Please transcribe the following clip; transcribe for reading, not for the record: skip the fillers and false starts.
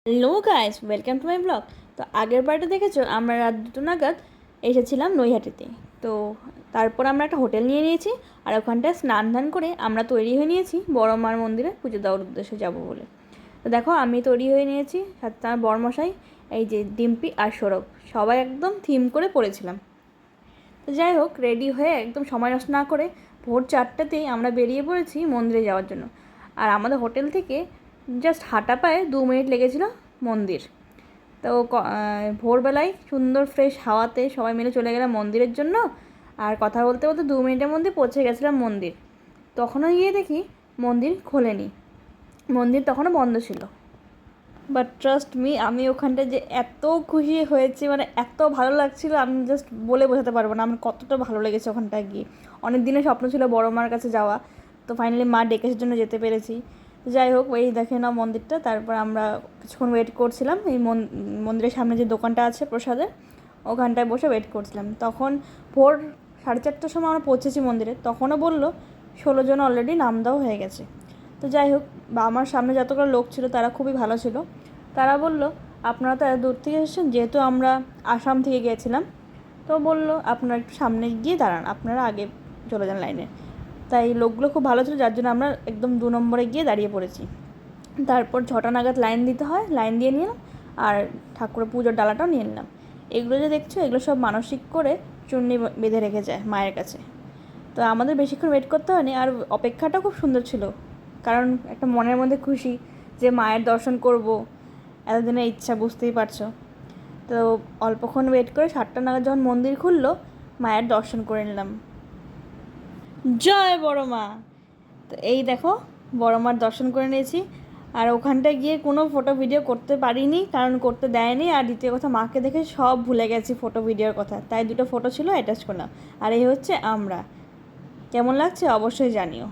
Hello guys, welcome to my blog. তো আগের বারটা দেখেছো আমরা রাত 2টো নাগাদ এসেছিলাম নৈহাটিতে। তো তারপর আমরা একটা হোটেল নিয়ে নিয়েছি, আর ওখানটায় স্নান ধান করে আমরা তৈরি হয়ে নিয়েছি বড় মার মন্দিরে পুজো দেওয়ার উদ্দেশ্যে যাব বলে। তো দেখো আমি তৈরি হয়ে নিয়েছি, সাথে আমার বড়মশাই, এই যে ডিম্পি আর সৌরভ, সবাই একদম থিম করে পড়েছিলাম। তো যাই হোক, রেডি হয়ে একদম সময় নষ্ট না করে ভোর 4টাতেই আমরা বেরিয়ে পড়েছি মন্দিরে যাওয়ার জন্য। আর আমাদের হোটেল থেকে জাস্ট হাঁটা পায়ে 2 মিনিট লেগেছিল মন্দির। তো ভোরবেলায় সুন্দর ফ্রেশ হাওয়াতে সবাই মিলে চলে গেলাম মন্দিরের জন্য। আর কথা বলতে বলতে 2 মিনিটের মধ্যে পৌঁছে গেছিলাম মন্দির। তখনও গিয়ে দেখি মন্দির খোলেনি, মন্দির তখনও বন্ধ ছিল। বাট ট্রাস্ট মি, আমি ওখানটায় যে এত খুশি হয়েছি, মানে এত ভালো লাগছিল, আমি জাস্ট বলে বোঝাতে পারবো না আমার কতটা ভালো লেগেছে ওখানটায় গিয়ে। অনেক দিনের স্বপ্ন ছিল বড় মার কাছে যাওয়া, তো ফাইনালি মা ডেকের জন্য যেতে পেরেছি। যাই হোক, এই দেখে নাও মন্দিরটা। তারপর আমরা কিছুক্ষণ ওয়েট করছিলাম এই মন্দিরের সামনে যে দোকানটা আছে প্রসাদের, ওখানটায় বসে ওয়েট করছিলাম। তখন ভোর 4:30টার সময় আমরা পৌঁছেছি মন্দিরে, তখনও বললো 16 জন অলরেডি নাম দেওয়া হয়ে গেছে। তো যাই হোক, বা আমার সামনে যতগুলো লোক ছিল তারা খুবই ভালো ছিল। তারা বলল, আপনারা তো এত দূর থেকে এসেছেন, যেহেতু আমরা আসাম থেকে গিয়েছিলাম, তো বললো আপনারা একটু সামনে গিয়ে দাঁড়ান, আপনারা আগে চলে যান লাইনে। তাই লোকগুলো খুব ভালো ছিল, যার জন্য আমরা একদম 2 নম্বরে গিয়ে দাঁড়িয়ে পড়েছি। তারপর 6টা নাগাদ লাইন দিতে হয়, লাইন দিয়ে নিলাম। আর ঠাকুরের পুজোর ডালাটাও নিয়ে নিলাম। এগুলো যে দেখছো, এগুলো সব মানসিক করে চুন্নি বেঁধে রেখে যায় মায়ের কাছে। তো আমাদের বেশিক্ষণ ওয়েট করতে হয়নি, আর অপেক্ষাটা খুব সুন্দর ছিল, কারণ একটা মনের মধ্যে খুশি যে মায়ের দর্শন করব, এতদিনের ইচ্ছা, বুঝতেই পারছো। তো অল্পক্ষণ ওয়েট করে 7টা নাগাদ যখন মন্দির খুললো, মায়ের দর্শন করে নিলাম। জয় বড় মা! তো এই দেখো, বড় মার দর্শন করে নিয়েছি। আর ওখানটায় গিয়ে কোনো ফটো ভিডিও করতে পারিনি, কারণ করতে দেয়নি। আর দ্বিতীয় কথা, মাকে দেখে সব ভুলে গেছি ফটো ভিডিওর কথা, তাই 2টো ফটো ছিল অ্যাটাচ করলাম। আর এই হচ্ছে আমরা। কেমন লাগছে অবশ্যই জানিও।